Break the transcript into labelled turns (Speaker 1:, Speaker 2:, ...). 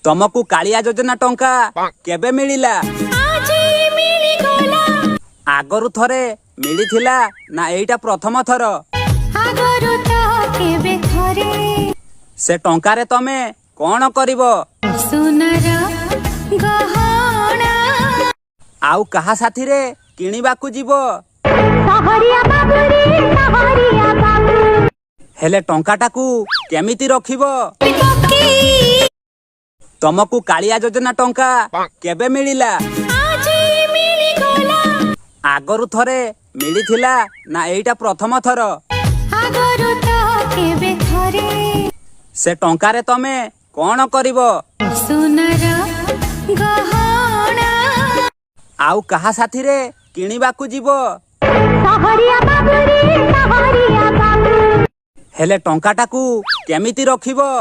Speaker 1: तुमको कालिया योजना टंका केबे मिलिला? आगरु थरे मिलिथिला ना एइटा प्रथम थर? से टंका रे तमे कौन करिवो? आउ कहा साथी रे किनिबाकू जीवो? हेले टंकाटाकू केमिति रखिबो? तुमको कालिया योजना टंका केबे मिलिला? आगरु थरे मिलिथिला ना एइटा प्रथम थर? से टंका रे तमे कौन करिवो? आउ कहा साथी रे किनिबाकू जीवो? हेले टंकाटाकू केमिति रखिबो?